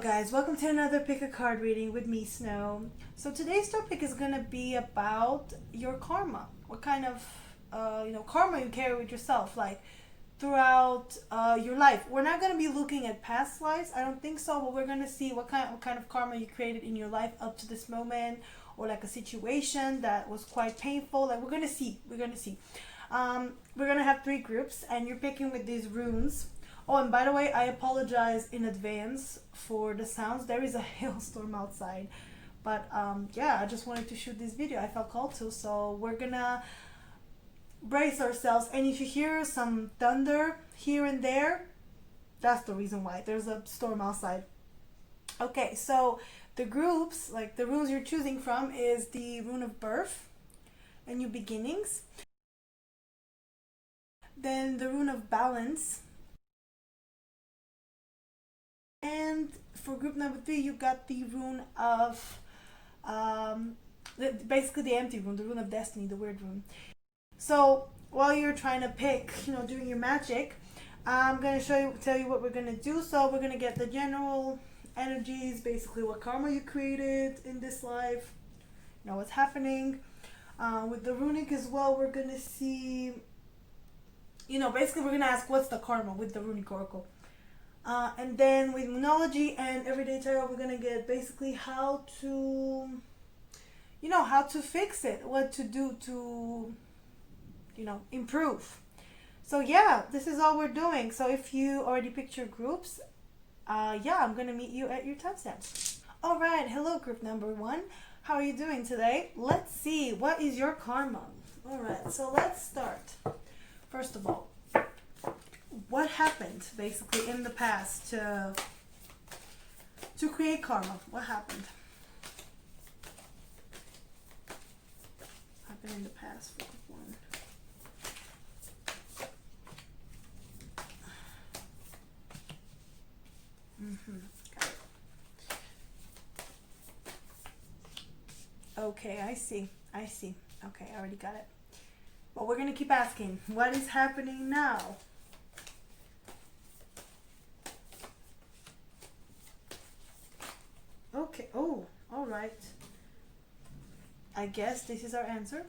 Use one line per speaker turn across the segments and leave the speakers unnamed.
guys, welcome to another pick a card reading with me, Snow. So today's topic is going to be about your karma. What kind of karma you carry with yourself, like throughout your life. We're not going to be looking at past lives, I don't think so, but we're going to see what kind of karma you created in your life up to this moment, or like a situation that was quite painful. Like we're going to see. We're going to have 3 groups, and you're picking with these runes. Oh, and by the way, I apologize in advance for the sounds. There is a hailstorm outside. But yeah, I just wanted to shoot this video. I felt called to, so we're gonna brace ourselves. And if you hear some thunder here and there, that's the reason why. There's a storm outside. Okay, so the groups, like the runes you're choosing from, is the rune of birth and new beginnings. Then the rune of balance. And for group number 3, you got the rune of, basically the empty rune, the rune of destiny, the Wyrd rune. So while you're trying to pick, doing your magic, I'm going to tell you what we're going to do. So we're going to get the general energies, basically what karma you created in this life, what's happening. With the runic as well, we're going to see, basically we're going to ask what's the karma with the runic oracle. And then with Moonology and Everyday Tarot, we're going to get basically how to fix it, what to do to, improve. So yeah, this is all we're doing. So if you already picked your groups, yeah, I'm going to meet you at your timestamps. All right, hello group number 1. How are you doing today? Let's see, what is your karma? All right, so let's start. First of all, what happened basically in the past to create karma? What happened in the past for one? Got it. Okay, I see. Okay, I already got it. But we're gonna keep asking, what is happening now? Okay, oh, all right. I guess this is our answer.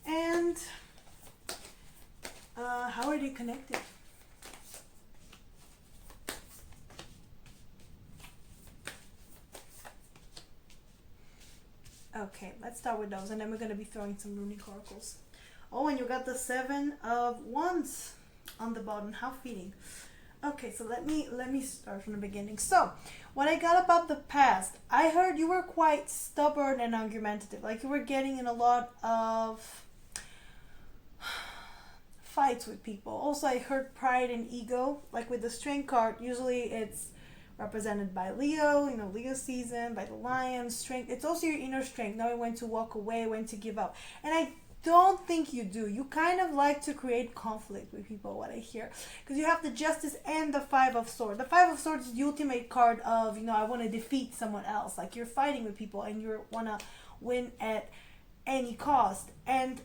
And how are they connected? Okay, let's start with those, and then we're going to be throwing some runic oracles. Oh, and you got the 7 of Wands on the bottom. How fitting. Okay, so let me start from the beginning. So, what I got about the past, I heard you were quite stubborn and argumentative. Like you were getting in a lot of fights with people. Also, I heard pride and ego. Like with the Strength card, usually it's represented by Leo, Leo season, by the Lion, strength. It's also your inner strength, knowing when to walk away, when to give up. And I don't think you do. You kind of like to create conflict with people, what I hear. Because you have the Justice and the 5 of Swords. The 5 of Swords is the ultimate card of, I want to defeat someone else. Like you're fighting with people and you want to win at any cost. And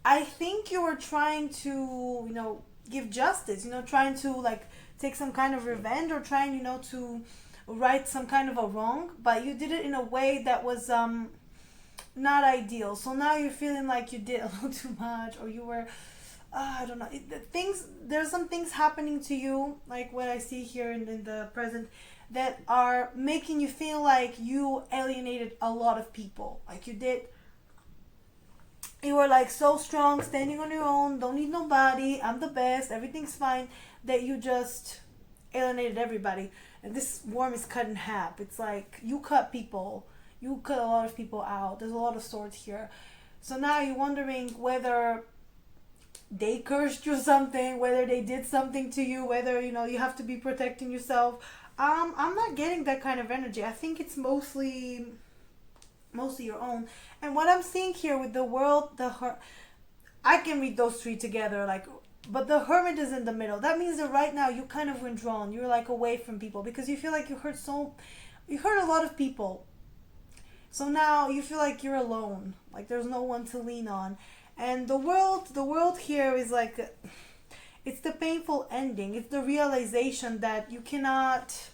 I think you were trying to, give justice, trying to like take some kind of revenge, or trying, to right some kind of a wrong. But you did it in a way that was, not ideal. So now you're feeling like you did a little too much, or you were I don't know, there's some things happening to you, like what I see here in the present, that are making you feel like you alienated a lot of people. Like you were like so strong, standing on your own, don't need nobody, I'm the best, everything's fine, that you just alienated everybody. And this worm is cut in half. It's like you cut a lot of people out. There's a lot of swords here. So now you're wondering whether they cursed you something, whether they did something to you, whether, you have to be protecting yourself. I'm not getting that kind of energy. I think it's mostly your own. And what I'm seeing here with the world, I can read those 3 together, but the Hermit is in the middle. That means that right now you kind of withdrawn. You're like away from people because you feel like you hurt a lot of people. So now you feel like you're alone, like there's no one to lean on. And the world here is like, it's the painful ending. It's the realization that you cannot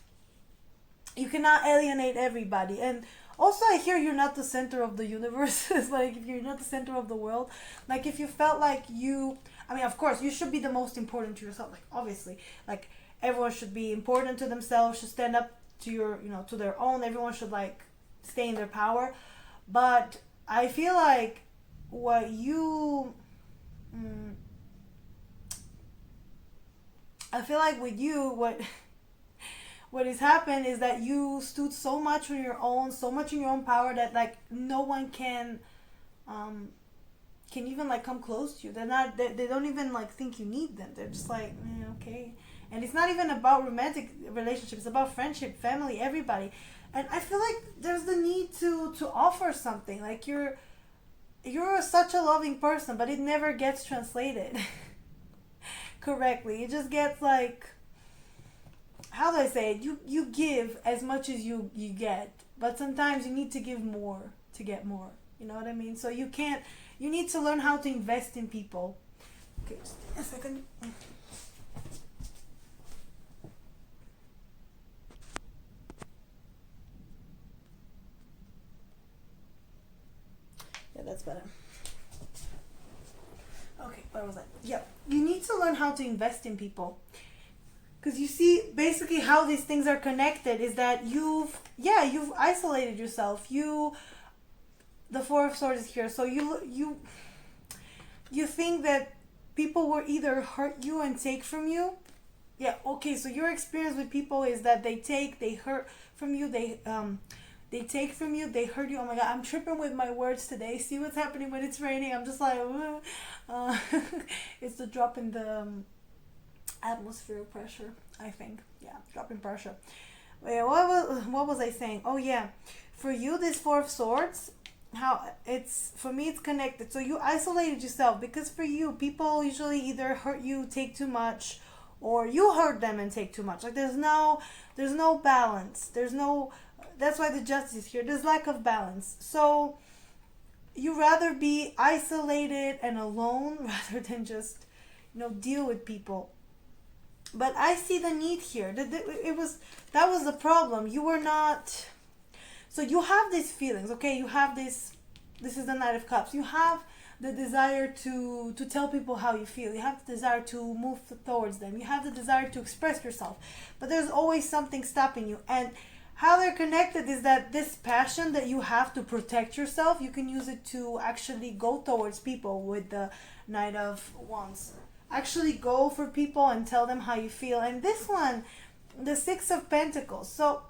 You cannot alienate everybody. And also, I hear you're not the center of the universe. It's like if you're not the center of the world. Like if you felt like you, I mean, of course, you should be the most important to yourself. Like obviously, like everyone should be important to themselves. Should stand up to your, to their own. Everyone should like stay in their power. But I feel like what you, mm, I feel like with you, what has happened is that you stood so much on your own, so much in your own power that like no one um can even like come close to you. They don't even like think you need them. They're just like, okay. And it's not even about romantic relationships, it's about friendship, family, everybody. And I feel like there's the need to offer something. Like you're such a loving person, but it never gets translated correctly. It just gets like, how do I say it? You give as much as you get, but sometimes you need to give more to get more. You know what I mean? So you can't. You need to learn how to invest in people. Okay, just a second. Yeah, that's better. Okay, where was I? Yeah, you need to learn how to invest in people. Because you see, basically, how these things are connected is that you've isolated yourself. The Four of Swords is here, so you think that people will either hurt you and take from you. Yeah, okay, so your experience with people is that they hurt from you, they take from you, they hurt you. Oh my god, I'm tripping with my words today. See what's happening when it's raining? I'm just like, uh, it's the drop in the atmospheric pressure, I think. Yeah, drop in pressure. Yeah, what was I saying? Oh yeah, for you, this Four of Swords, how it's for me, it's connected. So you isolated yourself because for you, people usually either hurt you, take too much, or you hurt them and take too much. Like there's no balance. There's no. That's why the Justice is here. There's lack of balance. So you rather be isolated and alone rather than just deal with people. But I see the need here. That was the problem. You were not. So you have these feelings, okay? You have this. This is the Knight of Cups. You have the desire to tell people how you feel. You have the desire to move towards them. You have the desire to express yourself. But there's always something stopping you. And how they're connected is that this passion that you have to protect yourself, you can use it to actually go towards people with the Knight of Wands. Actually go for people and tell them how you feel. And this one, the Six of Pentacles. So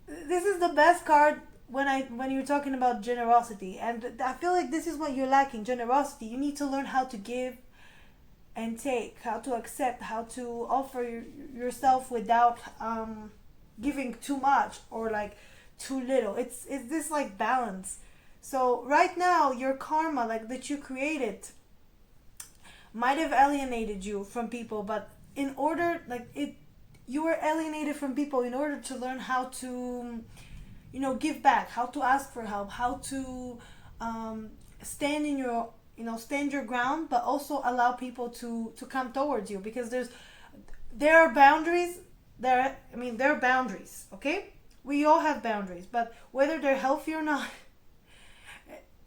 this is the best card when you're talking about generosity. And I feel like this is what you're lacking, generosity. You need to learn how to give and take, how to accept, how to offer yourself without giving too much or like too little. It's this like balance. So right now your karma like that you created might have alienated you from people, but in order like it you were alienated from people in order to learn how to give back, how to ask for help, how to stand in your stand your ground, but also allow people to come towards you, because there are boundaries. There are boundaries, okay? We all have boundaries, but whether they're healthy or not,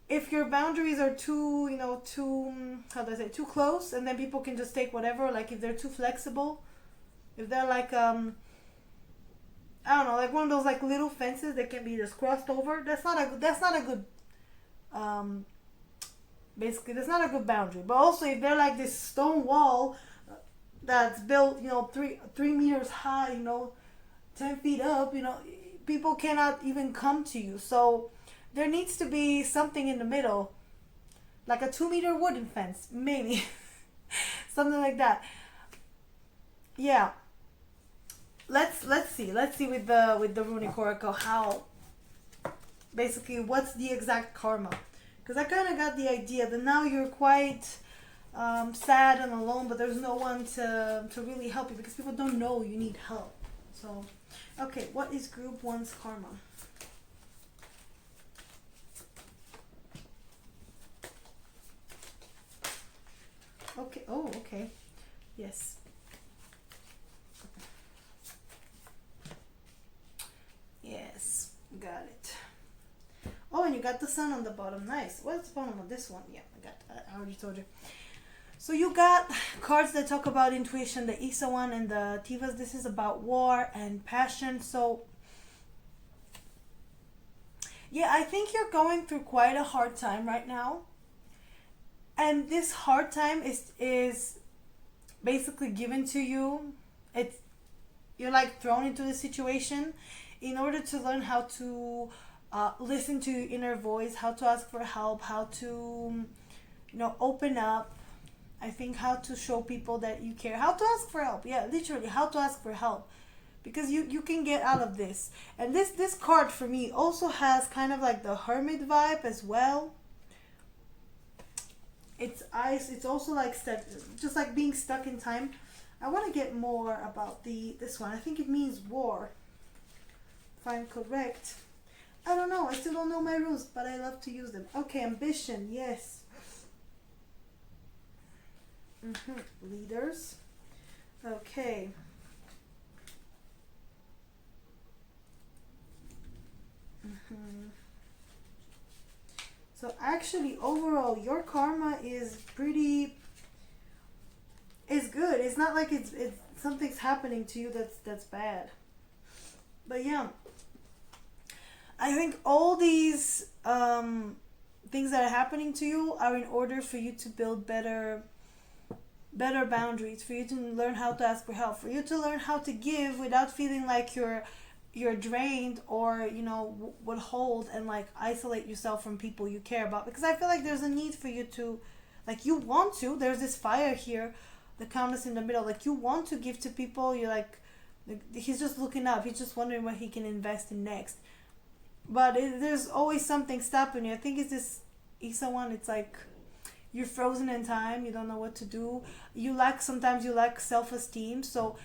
if your boundaries are too how do I say, too close, and then people can just take whatever, like if they're too flexible, if they're like I don't know, like one of those like little fences that can be just crossed over, that's not a good basically that's not a good boundary. But also if they're like this stone wall that's built 3 meters high, 10 feet up, people cannot even come to you. So there needs to be something in the middle, like a 2 meter wooden fence, maybe. Something like that. Yeah. Let's see with the runic oracle how basically what's the exact karma, because I kind of got the idea that now you're quite sad and alone, but there's no one to really help you because people don't know you need help. So okay, what is group 1's karma? Okay. Oh, okay. Yes. You got the sun on the bottom. Nice. What's the bottom of this one? Yeah, I already told you. So you got cards that talk about intuition, the Isa one and the Tivas. This is about war and passion. So yeah, I think you're going through quite a hard time right now. And this hard time is basically given to you. It's You're like thrown into the situation in order to learn how to listen to your inner voice, how to ask for help, how to open up. I think how to show people that you care, how to ask for help. Yeah, literally how to ask for help, because you can get out of this. And this card for me also has kind of like the hermit vibe as well. It's ice. It's also like stuck, just like being stuck in time. I want to get more about this one. I think it means war, if I'm correct. I don't know. I still don't know my runes, but I love to use them. Okay, ambition. Yes. Leaders. Okay. So actually, overall, your karma is good. It's not like it's something's happening to you that's bad. But yeah, I think all these things that are happening to you are in order for you to build better boundaries, for you to learn how to ask for help, for you to learn how to give without feeling like you're drained or would hold and like isolate yourself from people you care about. Because I feel like there's a need for you to, like, you want to, there's this fire here, the countess in the middle, like you want to give to people. You're like he's just looking up, he's just wondering what he can invest in next, but there's always something stopping you. I think it's this Isa one. It's like you're frozen in time, you don't know what to do, sometimes you lack self-esteem. So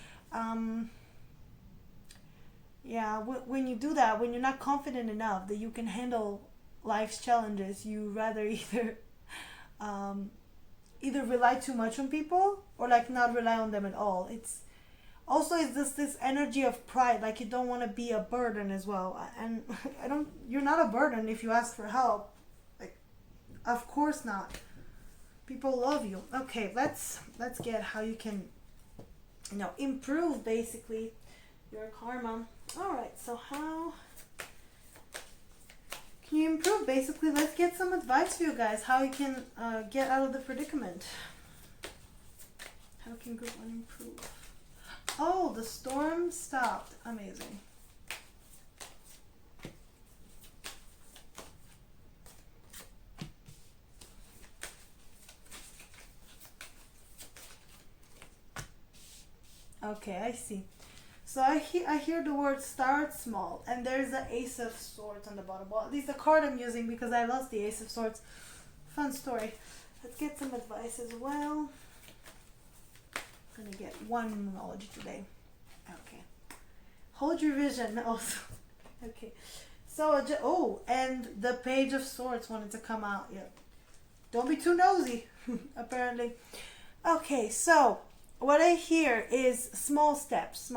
yeah, when you do that, when you're not confident enough that you can handle life's challenges, you rather either rely too much on people or like not rely on them at all. It's this energy of pride, like you don't want to be a burden as well. And you're not a burden if you ask for help. Like, of course not. People love you. Okay, let's get how you can improve basically your karma. All right, so how can you improve? Basically, let's get some advice for you guys how you can get out of the predicament. How can group one improve? Oh, the storm stopped. Amazing. Okay, I see. So I hear the word start small, and there's the Ace of Swords on the bottom. Well, at least the card I'm using because I lost the Ace of Swords. Fun story. Let's get some advice as well. I'm gonna get one numerology today. Okay. Hold your vision also. Okay. So, and the Page of Swords wanted to come out. Yeah. Don't be too nosy, apparently. Okay, so what I hear is small steps.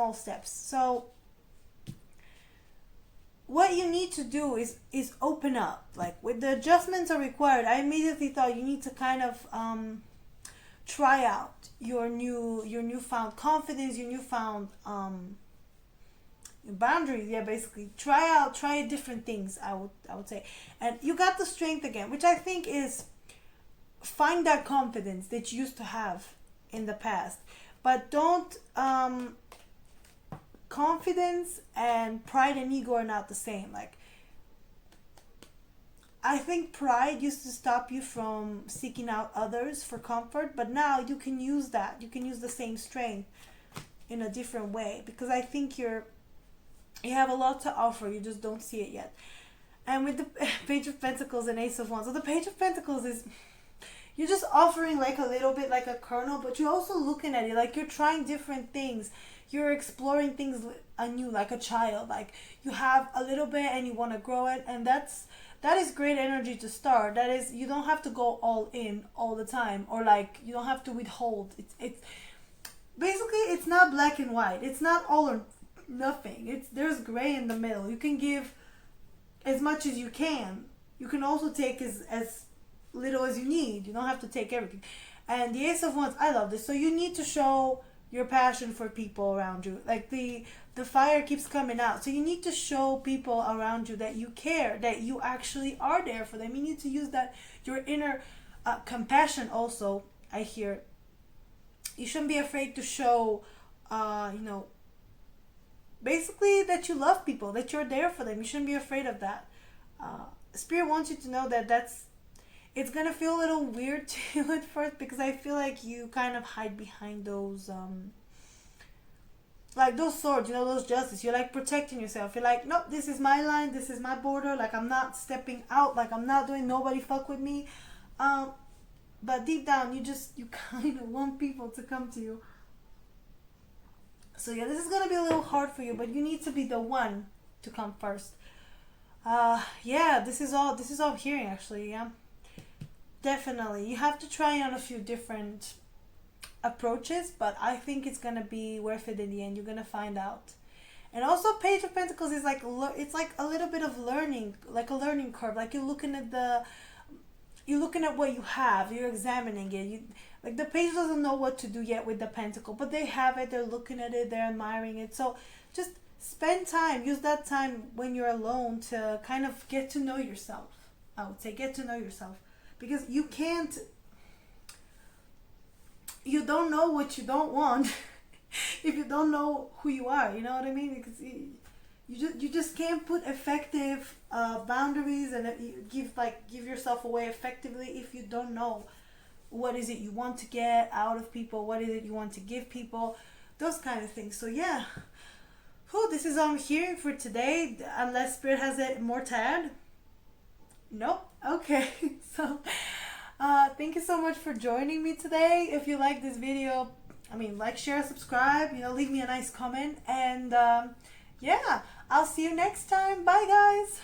So what you need to do is open up. Like, with the adjustments are required, I immediately thought you need to kind of try out your newfound confidence, your newfound boundaries. Yeah, basically try different things, I would say. And you got the strength again, which I think is find that confidence that you used to have in the past. But don't confidence and pride and ego are not the same. Like, I think pride used to stop you from seeking out others for comfort, but now you can use that. You can use the same strength in a different way, because I think you have a lot to offer. You just don't see it yet. And with the Page of Pentacles and Ace of Wands, so the Page of Pentacles is, you're just offering like a little bit, like a kernel, but you're also looking at it like you're trying different things. You're exploring things anew, like a child. Like, you have a little bit and you want to grow it, and that is great energy to start. That is, you don't have to go all in all the time, or like you don't have to withhold. It's basically, it's not black and white. It's not all or nothing. There's gray in the middle. You can give as much as you can, you can also take as little as you need. You don't have to take everything. And the Ace of Wands, I love this. So you need to show your passion for people around you. Like the fire keeps coming out. So you need to show people around you that you care, that you actually are there for them. You need to use that, your inner compassion also, I hear. You shouldn't be afraid to show, basically that you love people, that you're there for them. You shouldn't be afraid of that. Spirit wants you to know that it's gonna feel a little weird to you at first, because I feel like you kind of hide behind those like those swords, those justice. You're like protecting yourself. You're like, nope, this is my line, this is my border, like I'm not stepping out, like I'm not doing, nobody fuck with me. But deep down you kind of want people to come to you. So yeah, this is gonna be a little hard for you, but you need to be the one to come first. Yeah, this is all I'm hearing, actually. Yeah, definitely. You have to try on a few different approaches, but I think it's gonna be worth it in the end. You're gonna find out. And also, Page of Pentacles is like, it's like a little bit of learning, like a learning curve. Like you're looking at what you have, you're examining it. Like the page doesn't know what to do yet with the pentacle, but they have it, they're looking at it, they're admiring it. So just spend time, use that time when you're alone to kind of get to know yourself. I would say get to know yourself, because you don't know what you don't want if you don't know who you are, you know what I mean? Because you just can't put effective boundaries and give yourself away effectively if you don't know what is it you want to get out of people, what is it you want to give people, those kind of things. So yeah, this is all I'm hearing for today, unless Spirit has it more to add. Nope. Okay. So thank you so much for joining me today. If you like this video, like, share, subscribe, leave me a nice comment, and yeah, I'll see you next time. Bye guys.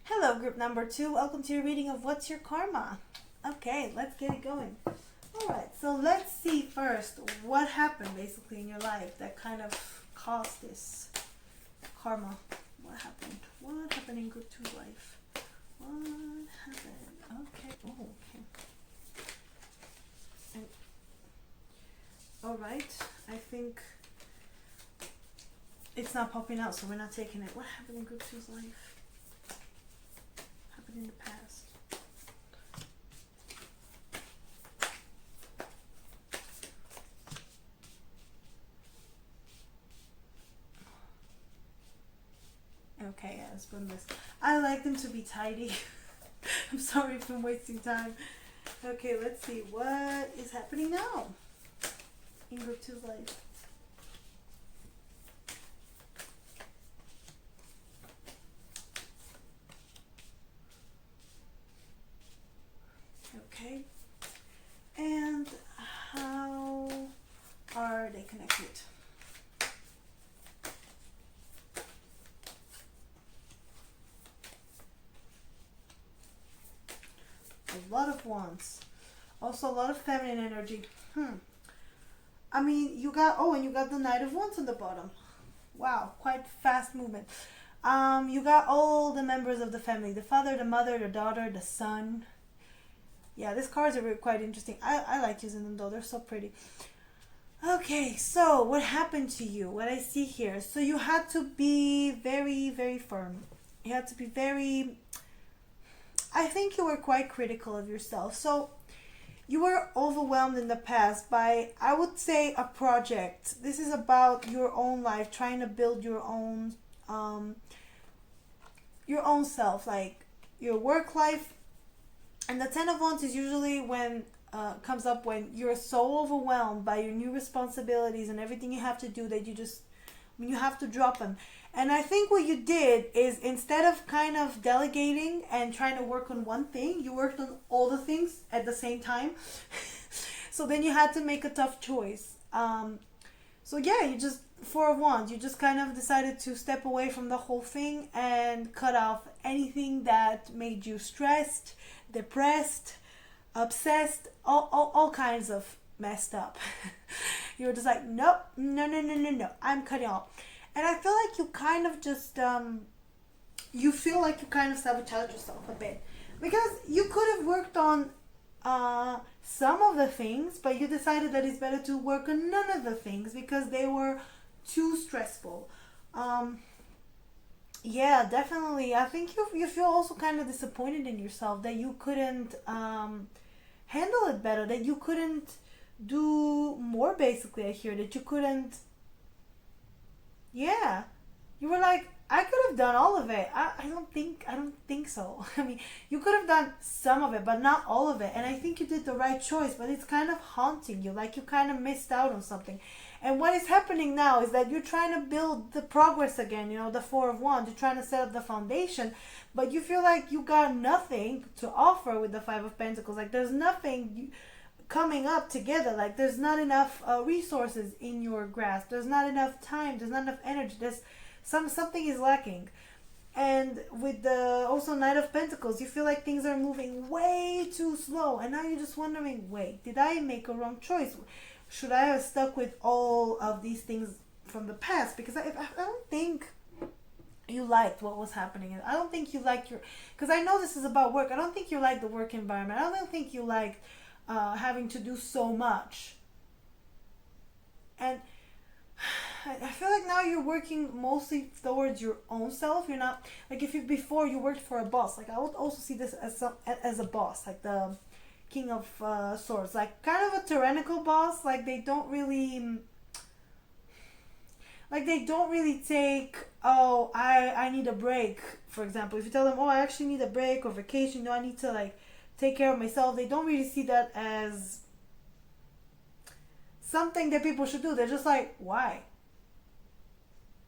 Hello, group number 2. Welcome to your reading of What's Your Karma. Okay, let's get it going. Alright, so let's see first what happened basically in your life that kind of caused this karma. What happened? What happened in group 2's life? What happened? Okay. Oh, okay. Alright, I think it's not popping out, so we're not taking it. What happened in group 2's life? What happened in the past? Okay, yeah, let's put this. I like them to be tidy. I'm sorry if I'm wasting time. Okay, let's see. What is happening now in group 2's life? Okay. And how are they connected? A lot of wands. Also a lot of feminine energy. You got, and you got the Knight of Wands on the bottom. Wow, quite fast movement. You got all the members of the family. The father, the mother, the daughter, the son. Yeah, these cards are quite interesting. I like using them though. They're so pretty. Okay, so what happened to you? What I see here. So you had to be very, very firm. You had to be very... I think you were quite critical of yourself. So you were overwhelmed in the past by, I would say, a project. This is about your own life, trying to build your own self, like your work life. And the Ten of Wands is usually when comes up when you're so overwhelmed by your new responsibilities and everything you have to do that you have to drop them. And I think what you did is, instead of kind of delegating and trying to work on one thing, you worked on all the things at the same time. So then you had to make a tough choice. So yeah, you just, Four of Wands, you just kind of decided to step away from the whole thing and cut off anything that made you stressed, depressed, obsessed, all kinds of messed up. You were just like, nope, no, I'm cutting off. And I feel like you kind of just, you feel like you kind of sabotage yourself a bit. Because you could have worked on some of the things, but you decided that it's better to work on none of the things because they were too stressful. Um, yeah, definitely. I think you feel also kind of disappointed in yourself that you couldn't handle it better, that you couldn't do more, basically. I hear that you couldn't. Yeah, you were like, I could have done all of it. I don't think so. I mean, you could have done some of it, but not all of it. And I think you did the right choice, but it's kind of haunting you, like you kind of missed out on something. And what is happening now is that you're trying to build the progress again, the Four of Wands. You're trying to set up the foundation, but you feel like you got nothing to offer with the Five of Pentacles. Like there's nothing coming up together. Like there's not enough resources in your grasp. There's not enough time. There's not enough energy. There's something is lacking. And with the also Knight of Pentacles, you feel like things are moving way too slow, and now you're just wondering, wait, did I make a wrong choice? Should I have stuck with all of these things from the past? Because I don't think you liked what was happening. I don't think you liked because I know this is about work. I don't think you liked the work environment. I don't think you liked having to do so much. And I feel like now you're working mostly towards your own self. You're not like if you before you worked for a boss. Like I would also see this as a boss, like the King of Swords, like kind of a tyrannical boss. Like they don't really take, oh, I need a break. For example, if you tell them, oh, I actually need a break or vacation, I need to like take care of myself. They don't really see that as something that people should do. They're just like, why?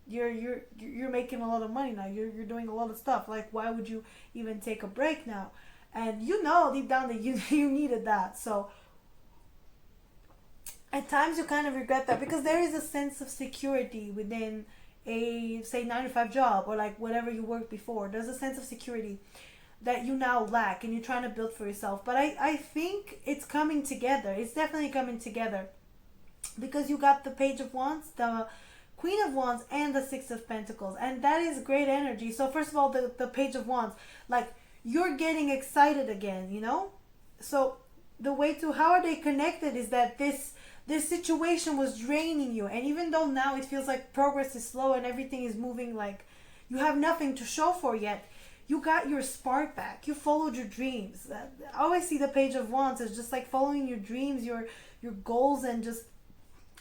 You're making a lot of money now. You're doing a lot of stuff. Like, why would you even take a break now? And deep down that you needed that. So at times you kind of regret that because there is a sense of security within a say 9 to 5 job or like whatever you worked before. There's a sense of security that you now lack and you're trying to build for yourself. But I think it's coming together. It's definitely coming together because you got the Page of Wands, the Queen of Wands, and the Six of Pentacles, and that is great energy. So first of all, the Page of Wands, like you're getting excited again. So the way to how are they connected is that this situation was draining you, and even though now it feels like progress is slow and everything is moving, like you have nothing to show for yet, you got your spark back. You followed your dreams. I always see the Page of Wands as just like following your dreams, your goals, and just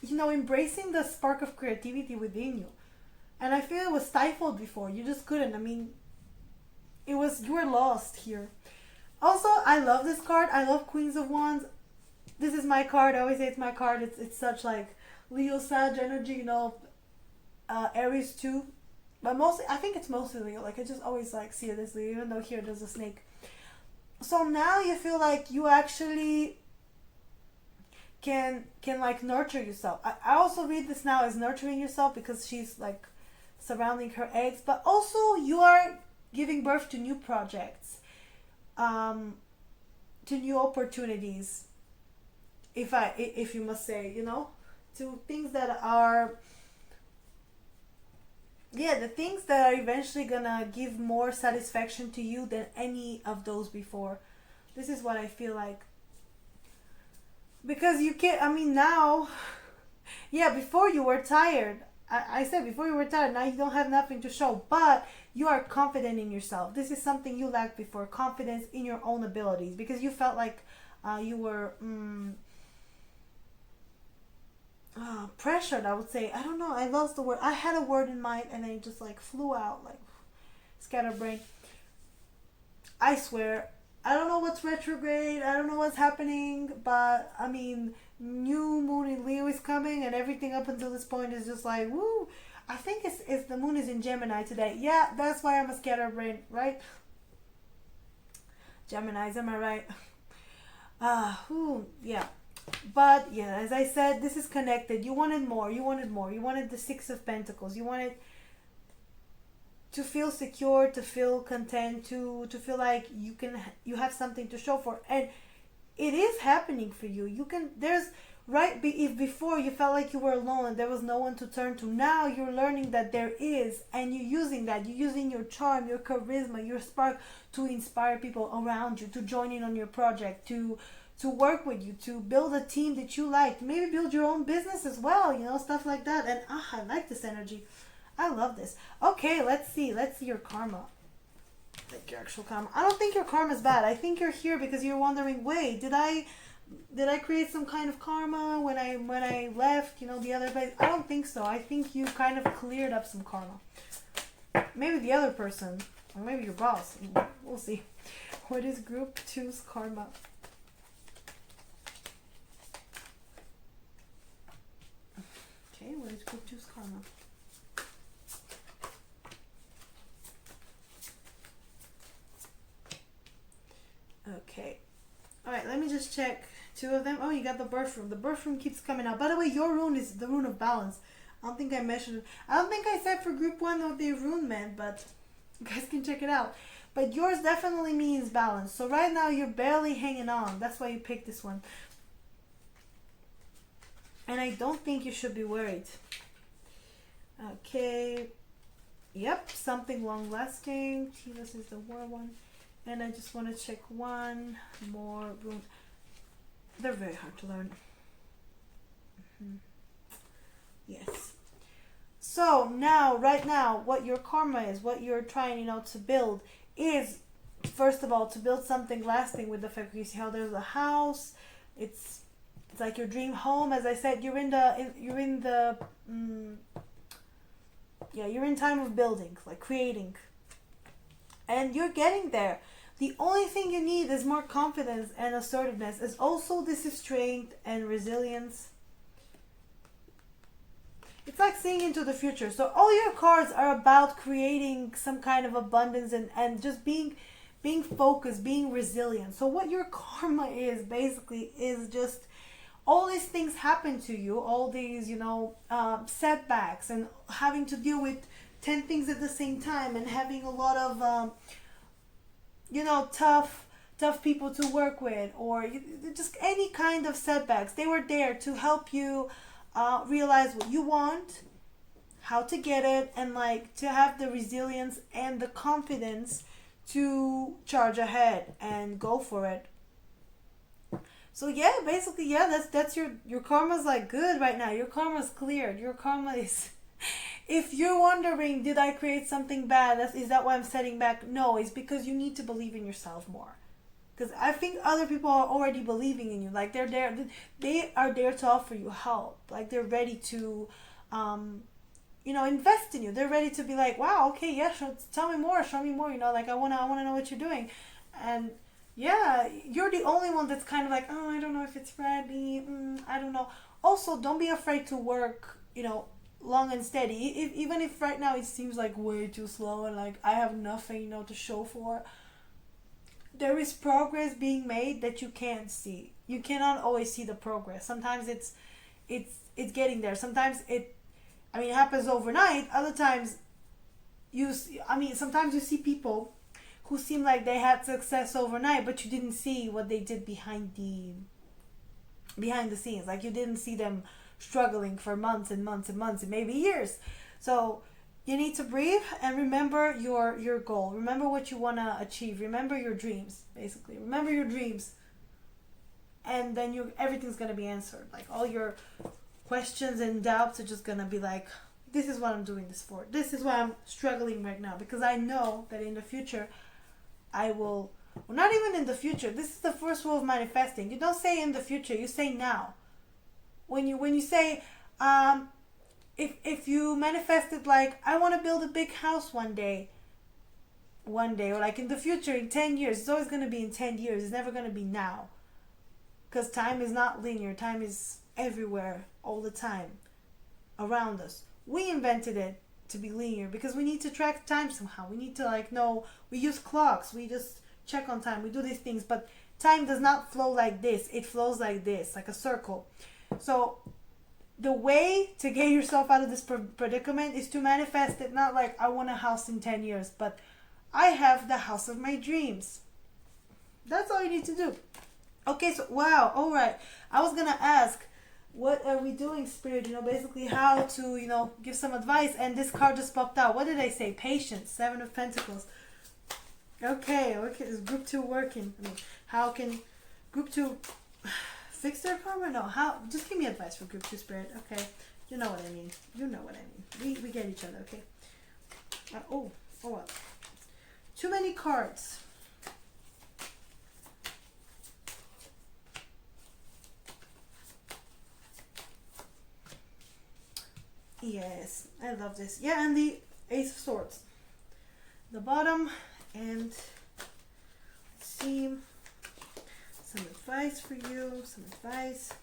embracing the spark of creativity within you. And I feel it was stifled before. You just couldn't. I mean, you were lost here. Also, I love this card. I love Queens of Wands. This is my card. I always say it's my card. It's such like Leo Sag energy, Aries too. But mostly, I think it's mostly Leo. Like I just always like see it as Leo, even though here there's a snake. So now you feel like you actually can like nurture yourself. I also read this now as nurturing yourself because she's like surrounding her eggs, but also you are giving birth to new projects, to new opportunities. If you must say, to things that are the things that are eventually gonna give more satisfaction to you than any of those before. This is what I feel like. Because you can't, I mean, now, before you were tired. I said before you were tired, now you don't have nothing to show, but you are confident in yourself. This is something you lacked before, confidence in your own abilities, because you felt like you were pressured, I would say. I don't know, I lost the word. I had a word in mind and then it just like flew out, like scatterbrain. I swear, I don't know what's retrograde, I don't know what's happening, but I mean, new moon in Leo is coming and everything up until this point is just like, woo. I think it's the moon is in Gemini today. Yeah, that's why I'm a scatterbrain, right? Geminis, am I right? Yeah. But yeah, as I said, this is connected. You wanted more. You wanted the Six of Pentacles. You wanted to feel secure, to feel content, to feel like you have something to show for, and it is happening for you. There's right? If before you felt like you were alone and there was no one to turn to, now you're learning that there is, and you're using that. You're using your charm, your charisma, your spark to inspire people around you to join in on your project, to work with you, to build a team that you like, maybe build your own business as well, stuff like that. And I like this energy. I love this. Okay, let's see your karma. Like your actual karma. I don't think your karma is bad. I think you're here because you're wondering, wait, did I create some kind of karma when I left, the other place? I don't think so. I think you kind of cleared up some karma. Maybe the other person, or maybe your boss. We'll see. What is group two's karma? Okay, what is group two's karma? Okay. Alright, let me just check two of them. Oh, you got the birth room. The birth room keeps coming out. By the way, your rune is the rune of balance. I don't think I mentioned it. I don't think I said for group one what the rune meant, but you guys can check it out. But yours definitely means balance. So right now you're barely hanging on. That's why you picked this one. And I don't think you should be worried. Okay. Yep, something long lasting. This is the war one. And I just want to check one more rune. They're very hard to learn. Yes. So now, right now, what your karma is, what you're trying, to build is, first of all, to build something lasting with the fact. You see how there's a house. It's like your dream home. As I said, you're in time of building, like creating. And you're getting there. The only thing you need is more confidence and assertiveness. Is also this is strength and resilience. It's like seeing into the future. So all your cards are about creating some kind of abundance and just being focused, being resilient. So what your karma is basically is just all these things happen to you, all these, setbacks, and having to deal with 10 things at the same time, and having a lot of, tough people to work with, or just any kind of setbacks. They were there to help you realize what you want, how to get it, and to have the resilience and the confidence to charge ahead and go for it. So yeah, basically, that's your karma's good right now. Your karma's cleared. Your karma is, if you're wondering, did I create something bad? Is that why I'm setting back? No, it's because you need to believe in yourself more. Because I think other people are already believing in you. They're there. They are there to offer you help. They're ready to, invest in you. They're ready to be like, wow, okay, yeah, tell me more, show me more. I wanna know what you're doing, and yeah, you're the only one that's kind of oh, I don't know if it's ready. I don't know. Also, don't be afraid to work, long and steady. Even if right now it seems way too slow and I have nothing, to show for. There is progress being made that you can't see. You cannot always see the progress. Sometimes it's getting there. Sometimes it happens overnight. Other times, sometimes you see people who seem like they had success overnight, but you didn't see what they did behind the scenes. You didn't see them struggling for months and months and months and maybe years. So you need to breathe and remember your goal. Remember what you want to achieve. Remember your dreams, basically. Remember your dreams. And then everything's going to be answered. All your questions and doubts are just going to be this is what I'm doing this for. This is why I'm struggling right now. Because I know that in the future, I will... Well, not even in the future. This is the first rule of manifesting. You don't say in the future. You say now. When you say... If you manifested I want to build a big house one day, or in the future, in 10 years, it's always going to be in 10 years. It's never going to be now. Because time is not linear. Time is everywhere, all the time, around us. We invented it to be linear because we need to track time somehow. We need to know, we use clocks. We just check on time. We do these things. But time does not flow like this. It flows like this, like a circle. So... the way to get yourself out of this predicament is to manifest it, not I want a house in 10 years, but I have the house of my dreams. That's all you need to do. Okay, so, wow, all right. I was going to ask, What are we doing, Spirit? Basically how to, give some advice. And this card just popped out. What did I say? Patience. Seven of Pentacles. Okay. Is group 2 working? How can group 2 fix their karma? No. How? Just give me advice for group 2, Spirit. Okay. You know what I mean. We get each other, okay? Well. Too many cards. Yes, I love this. Yeah, and the Ace of Swords. The bottom, and let's see. Some advice for you. Some advice.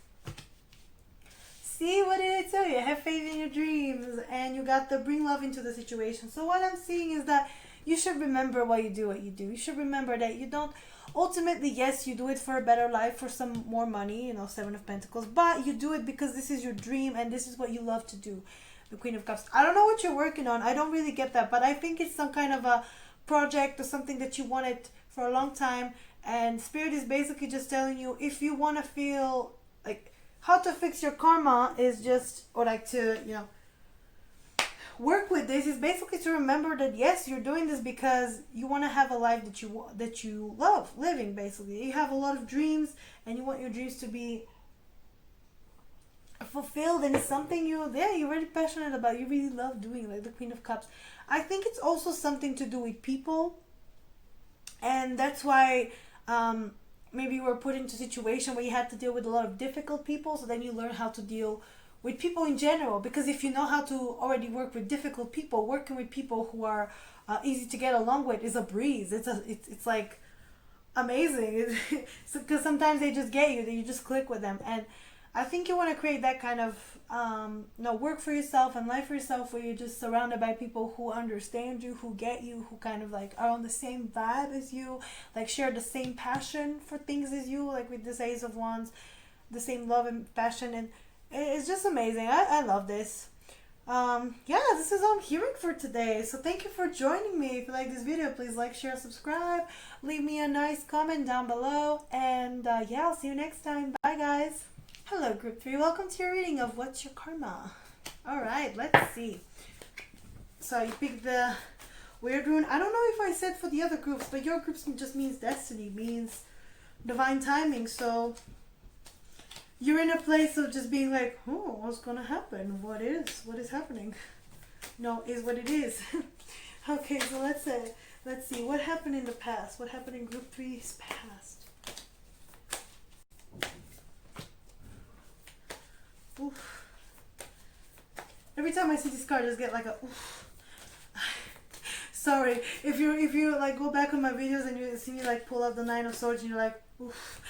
See, what did I tell you? Have faith in your dreams, and you got to bring love into the situation. So what I'm seeing is that you should remember why you do what you do. You should remember that you don't, ultimately, yes, you do it for a better life, for some more money, Seven of Pentacles, but you do it because this is your dream and this is what you love to do. The Queen of Cups. I don't know what you're working on. I don't really get that, but I think it's some kind of a project or something that you wanted for a long time, and Spirit is basically just telling you, if you want to feel like how to fix your karma is just, or like to, work with this is basically to remember that yes, you're doing this because you want to have a life that you love living. Basically, you have a lot of dreams and you want your dreams to be fulfilled, and it's something you're really passionate about. You really love doing, like the Queen of Cups. I think it's also something to do with people, and that's why maybe you were put into a situation where you had to deal with a lot of difficult people, so then you learn how to deal with people in general. Because if you know how to already work with difficult people, working with people who are easy to get along with is a breeze. It's like amazing. Because sometimes they just get you, that you just click with them. And I think you want to create that kind of work for yourself and life for yourself, where you're just surrounded by people who understand you, who get you, who kind of like are on the same vibe as you, like share the same passion for things as you, like with this Ace of Wands, the same love and passion. And it's just amazing. I love this. This is all I'm hearing for today. So thank you for joining me. If you like this video, please like, share, subscribe. Leave me a nice comment down below. And I'll see you next time. Bye, guys. Hello, Group 3. Welcome to your reading of What's Your Karma. Alright, let's see. So you picked the Wyrd rune. I don't know if I said for the other groups, but your groups just means destiny, means divine timing. So you're in a place of just being like, oh, what's gonna happen? What is happening? No, is what it is. Okay, so let's see what happened in the past. What happened in Group 3's past? Oof. Every time I see this card, I just get like a oof. Sorry, if you like go back on my videos and you see me like pull out the Nine of Swords and you're like oof.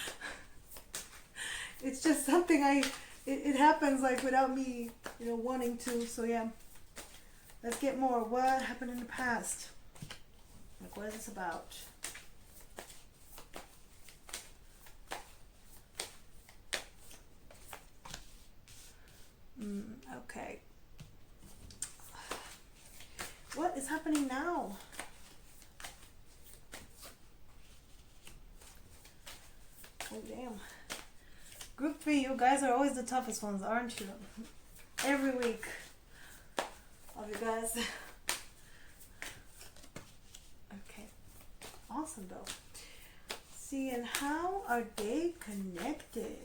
It's just something it happens like without me, wanting to. So yeah, let's get more. What happened in the past? Like, what is this about? Okay. What is happening now? Oh, damn. Group 3, you guys are always the toughest ones, aren't you? Every week. Love you guys. Okay. Awesome, though. See, and how are they connected?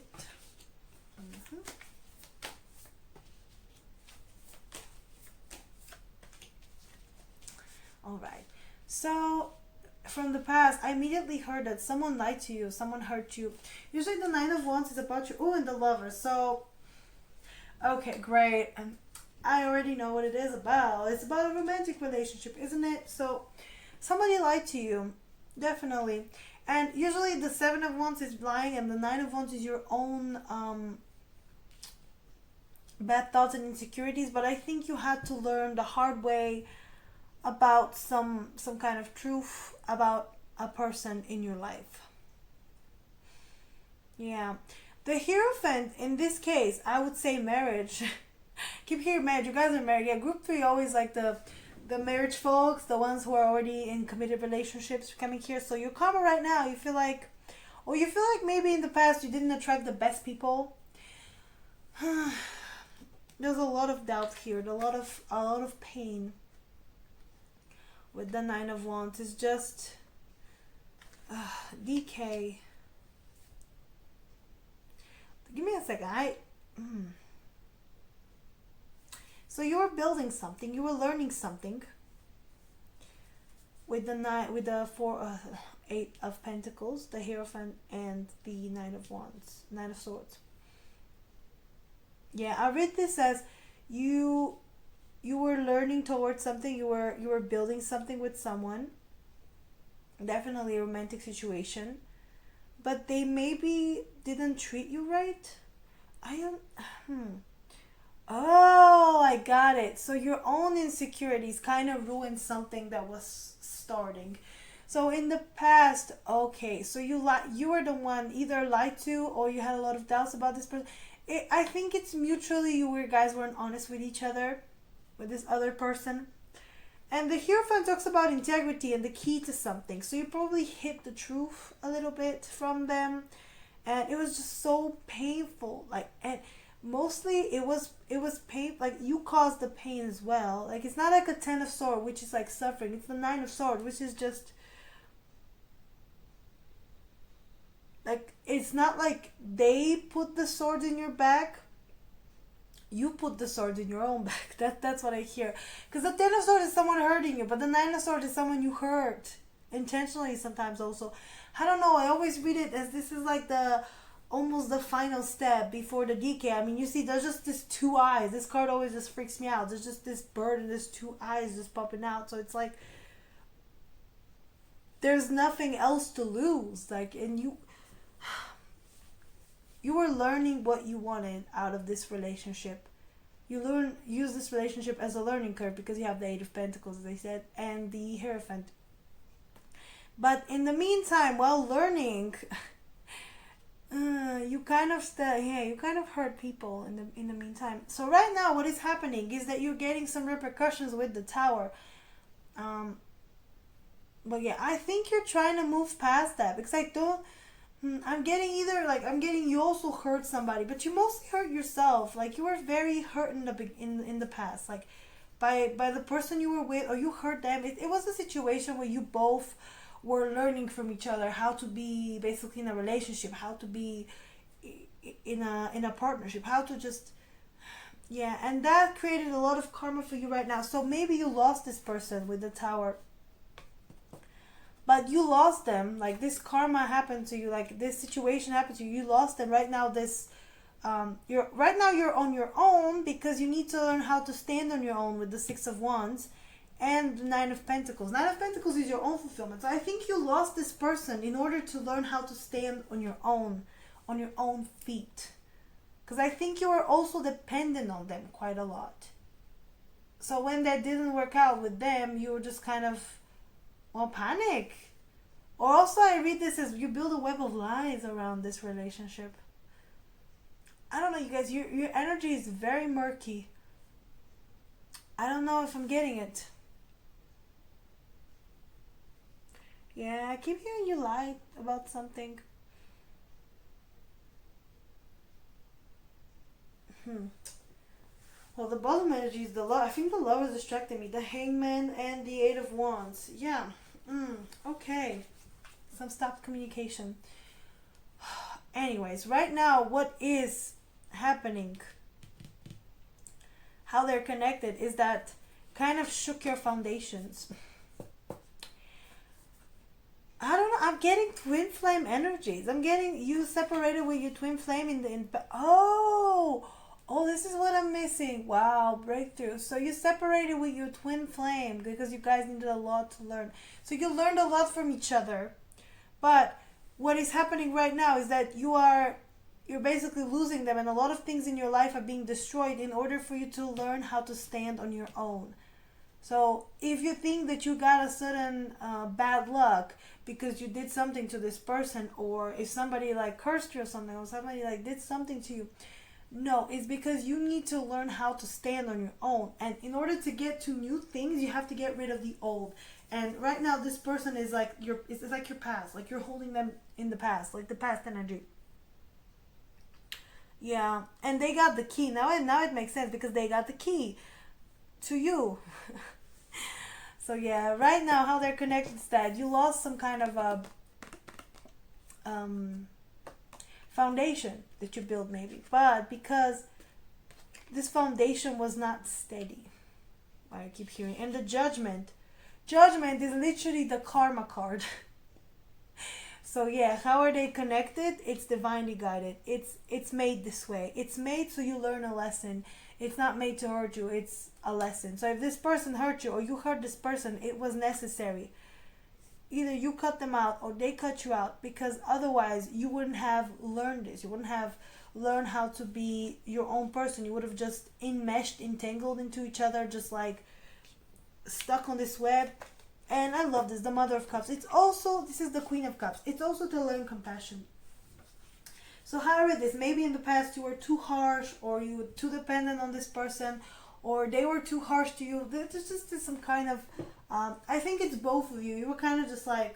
Alright, so from the past, I immediately heard that someone lied to you, someone hurt you. Usually the Nine of Wands is about you. Oh, and the Lover. So, okay, great. And I already know what it is about. It's about a romantic relationship, isn't it? So, somebody lied to you, definitely. And usually the Seven of Wands is lying, and the Nine of Wands is your own bad thoughts and insecurities. But I think you had to learn the hard way about some kind of truth about a person in your life. Yeah. The Hierophant, in this case, I would say marriage. Keep hearing marriage. You guys are married. Yeah, Group 3 always like the marriage folks, the ones who are already in committed relationships coming here. So your karma right now, you feel like maybe in the past you didn't attract the best people. There's a lot of doubt here, a lot of pain with the Nine of Wands. It's just decay. Give me a second. So you were building something. You were learning something with the Eight of Pentacles, the Hierophant, and the Nine of Wands, Nine of Swords. Yeah, I read this as you were learning towards something. You were building something with someone. Definitely a romantic situation, but they maybe didn't treat you right. I am. Oh, I got it. So your own insecurities kind of ruined something that was starting. So in the past, okay, so you were the one either lied to, or you had a lot of doubts about this person. I think it's mutually guys weren't honest with each other, with this other person. And the Hierophant talks about integrity and the key to something. So you probably hid the truth a little bit from them, and it was just so painful. And mostly it was pain. Like, you caused the pain as well. Like, it's not like a Ten of Swords, which is like suffering. It's the Nine of Swords, which is just like, it's not like they put the sword in your back. You put the sword in your own back. That's what I hear. Because the Ten of Swords is someone hurting you, but the Nine of Swords is someone you hurt intentionally sometimes also. I don't know. I always read it as this is like almost the final step before the decay. I mean, you see, there's just these two eyes. This card always just freaks me out. There's just this bird and there's two eyes just popping out. So it's like there's nothing else to lose. Like, and you were learning what you wanted out of this relationship. Use this relationship as a learning curve because you have the Eight of Pentacles, as I said, and the Hierophant. But in the meantime, while learning, you kind of hurt people in the meantime. So right now, what is happening is that you're getting some repercussions with the Tower. But yeah, I think you're trying to move past that because I'm getting you also hurt somebody, but you mostly hurt yourself. Like, you were very hurt in the past, like by the person you were with, or you hurt them. It was a situation where you both were learning from each other how to be basically in a relationship, how to be in a partnership, how to just and that created a lot of karma for you right now. So maybe you lost this person with the Tower. But you lost them. Like, this karma happened to you. Like, this situation happened to you. You lost them. Right now, you're on your own because you need to learn how to stand on your own with the Six of Wands and the Nine of Pentacles. Nine of Pentacles is your own fulfillment. So I think you lost this person in order to learn how to stand on your own feet. Because I think you were also dependent on them quite a lot. So when that didn't work out with them, you were just kind of panic. Or also, I read this as you build a web of lies around this relationship. I don't know, you guys. Your energy is very murky. I don't know if I'm getting it. Yeah, I keep hearing you lie about something. Well, the bottom energy is the love. I think the love is distracting me. The Hangman and the Eight of Wands. Yeah. Okay. Some stopped communication. Anyways, right now, what is happening, how they're connected, is that kind of shook your foundations. I don't know. I'm getting twin flame energies. I'm getting you separated with your twin flame Oh, this is what I'm missing. Wow, breakthrough. So you separated with your twin flame because you guys needed a lot to learn. So you learned a lot from each other. But what is happening right now is that you're basically losing them, and a lot of things in your life are being destroyed in order for you to learn how to stand on your own. So if you think that you got a certain bad luck because you did something to this person, or if somebody like cursed you or something, or somebody like did something to you, no, it's because you need to learn how to stand on your own. And in order to get to new things, you have to get rid of the old. And right now, this person is like it's like your past. Like, you're holding them in the past, like the past energy. Yeah, and they got the key. Now it makes sense because they got the key to you. So yeah, right now how they're connected is that you lost some kind of a um, foundation that you built maybe, but because this foundation was not steady. I keep hearing, and the judgment is literally the karma card. So yeah, how are they connected? It's divinely guided. It's made this way. It's made so you learn a lesson. It's not made to hurt you. It's a lesson. So if this person hurt you or you hurt this person, it was necessary. Either you cut them out or they cut you out, because otherwise you wouldn't have learned this. You wouldn't have learned how to be your own person. You would have just enmeshed, entangled into each other, just like stuck on this web. And I love this, the Mother of Cups. It's also, this is the Queen of Cups. It's also to learn compassion. So however this, maybe in the past you were too harsh, or you were too dependent on this person, or they were too harsh to you. There's just some kind of, I think it's both of you. You were kind of just like,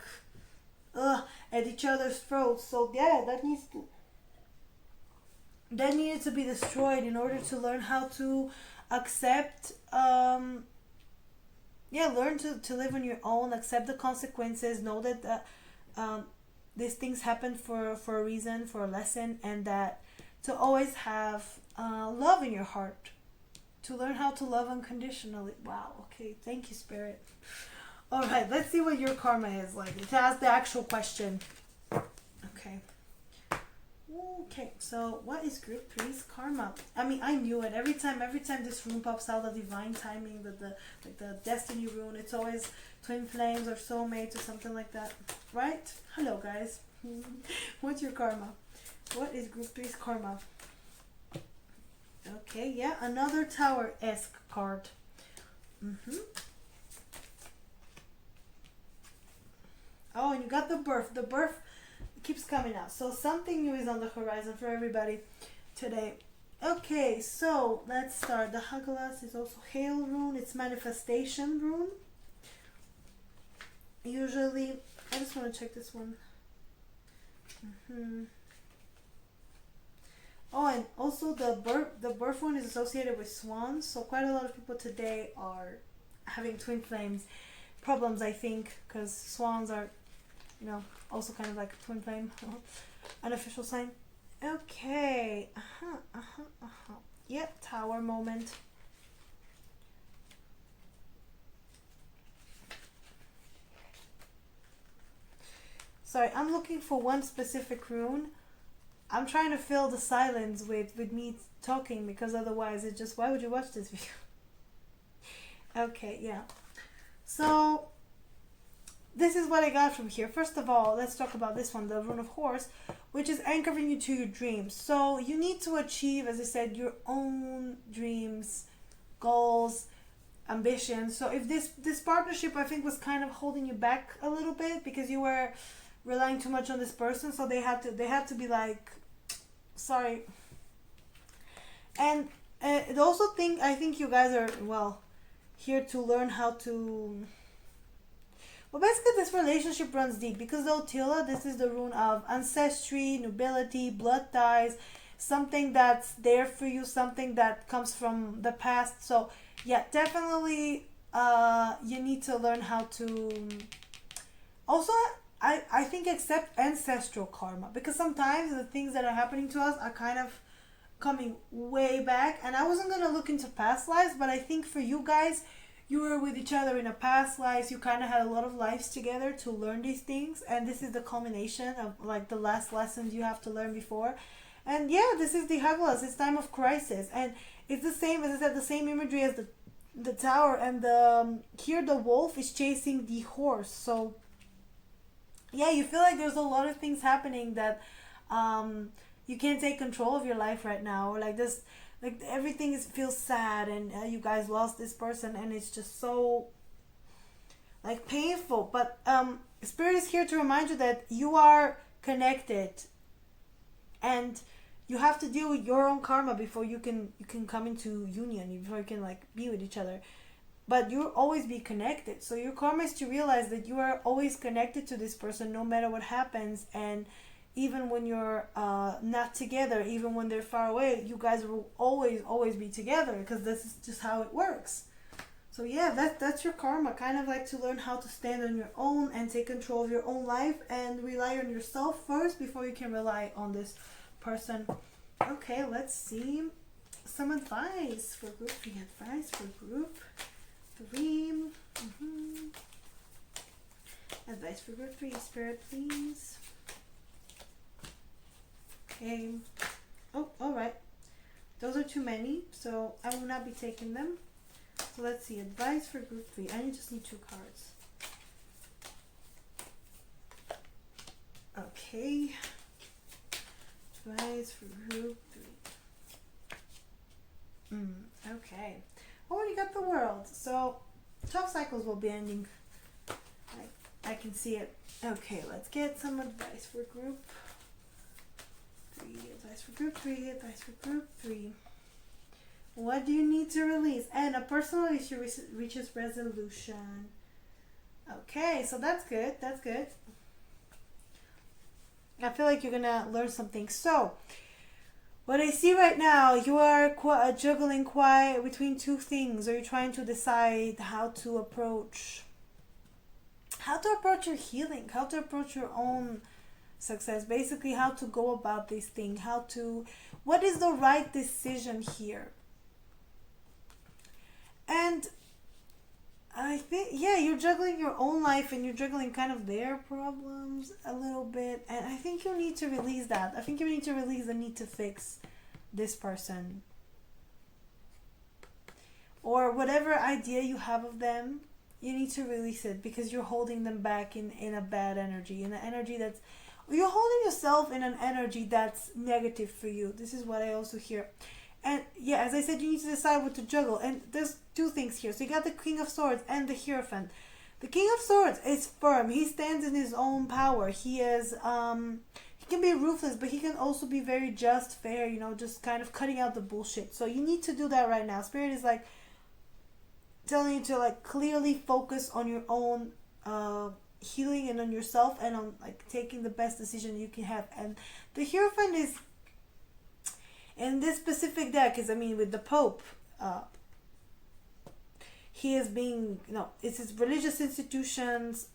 at each other's throats. So yeah, that needed to be destroyed in order to learn how to accept, learn to live on your own, accept the consequences, know that these things happen for a reason, for a lesson, and that to always have love in your heart, to learn how to love unconditionally. Wow, okay, thank you, Spirit. All right, let's see what your karma is like. To ask the actual question. Okay. Okay, so what is group three's karma? I mean, I knew it. Every time this rune pops out, the divine timing, the destiny rune, it's always twin flames or soulmates or something like that, right? Hello, guys. What's your karma? What is group three's karma? Okay, yeah, another Tower-esque card. Oh, and you got the birth. The birth keeps coming out. So something new is on the horizon for everybody today. Okay, so let's start. The Hagelas is also Hail rune. It's manifestation rune. Usually, I just want to check this one. Oh, and also the birth one is associated with swans. So quite a lot of people today are having twin flames problems, I think, because swans are, also kind of like a twin flame, unofficial sign. Okay. Yep, Tower moment. Sorry, I'm looking for one specific rune. I'm trying to fill the silence with me talking, because otherwise it just, why would you watch this video? Okay, yeah. So this is what I got from here. First of all, let's talk about this one, the Rune of Horse, which is anchoring you to your dreams. So you need to achieve, as I said, your own dreams, goals, ambitions. So if this partnership, I think, was kind of holding you back a little bit because you were relying too much on this person, so they had to be like, sorry. And it also I think you guys are, well, here to learn how to. Well, basically, this relationship runs deep because the Otila, this is the rune of ancestry, nobility, blood ties, something that's there for you, something that comes from the past. So, yeah, definitely you need to learn how to. Also, I think accept ancestral karma, because sometimes the things that are happening to us are kind of coming way back. And I wasn't going to look into past lives, but I think for you guys, you were with each other in a past life. You kind of had a lot of lives together to learn these things, and this is the culmination of like the last lessons you have to learn before. And yeah, this is the Hagelas. It's time of crisis, and it's the same, as I said, the same imagery as the tower, and here the wolf is chasing the horse. So yeah, you feel like there's a lot of things happening that you can't take control of your life right now, or like this. Like everything feels sad, and you guys lost this person, and it's just so like painful. But Spirit is here to remind you that you are connected, and you have to deal with your own karma before you can come into union, before you can like be with each other. But you'll always be connected. So your karma is to realize that you are always connected to this person no matter what happens, and even when you're not together, even when they're far away, you guys will always be together, because this is just how it works. So yeah, that's your karma. Kind of like to learn how to stand on your own and take control of your own life and rely on yourself first before you can rely on this person. Okay, let's see some advice for group 3. Advice for group 3. Advice for group 3, Spirit, please. Okay. Oh, alright. Those are too many, so I will not be taking them. So let's see. Advice for group 3. I just need 2 cards. Okay. Advice for group 3. Okay. Already got the World. So 12 cycles will be ending. I can see it. Okay, let's get some advice for group 3. Advice for group 3. Advice for group 3. What do you need to release? And a personal issue reaches resolution. Okay, so that's good. That's good. I feel like you're gonna learn something. So, what I see right now, you are juggling quite between 2 things, or you're trying to decide how to approach your healing, how to approach your own success, basically how to go about this thing, what is the right decision here. And I think, yeah, you're juggling your own life and you're juggling kind of their problems a little bit, and I think you need to release that. I think you need to release the need to fix this person, or whatever idea you have of them. You need to release it, because you're holding them back in a bad energy, in an energy that's, you're holding yourself in an energy that's negative for you. This is what I also hear. And yeah, as I said, you need to decide what to juggle. And there's 2 things here. So you got the King of Swords and the Hierophant. The King of Swords is firm. He stands in his own power. He is, he can be ruthless, but he can also be very just, fair, you know, just kind of cutting out the bullshit. So you need to do that right now. Spirit is like telling you to like clearly focus on your own healing and on yourself, and on like taking the best decision you can have. And the Hierophant is, in this specific deck, is, I mean, with the Pope, he is being, you know, it's his religious institutions,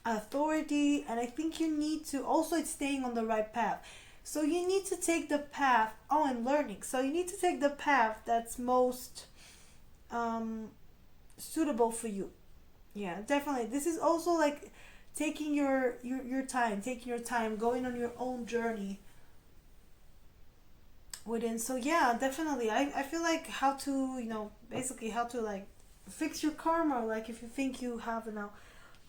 authority, and I think you need to, also it's staying on the right path. So you need to take the path, and learning. So you need to take the path that's most suitable for you. Yeah, definitely. This is also like taking your time, going on your own journey within. So yeah, definitely. I feel like how to, you know, basically how to like fix your karma. Like if you think you have now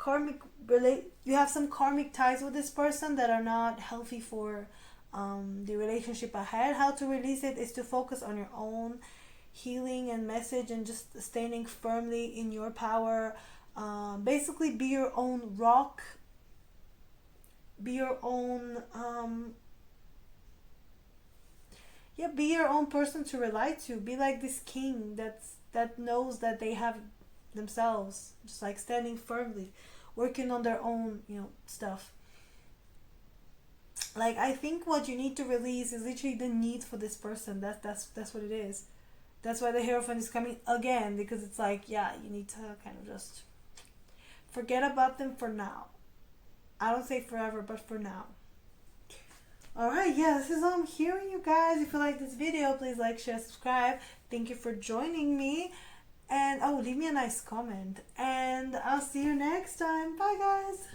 you have some karmic ties with this person that are not healthy for the relationship ahead. How to release it is to focus on your own healing and message, and just standing firmly in your power. Basically be your own rock, be your own be your own person to rely to. Be like this king that knows that they have themselves, just like standing firmly, working on their own, you know, stuff. Like, I think what you need to release is literally the need for this person. That's what it is. That's why the Hierophant is coming again, because it's like, yeah, you need to kind of just forget about them for now. I don't say forever, but for now. Alright, yeah, this is all I'm hearing, you guys. If you like this video, please like, share, subscribe. Thank you for joining me. And leave me a nice comment. And I'll see you next time. Bye, guys.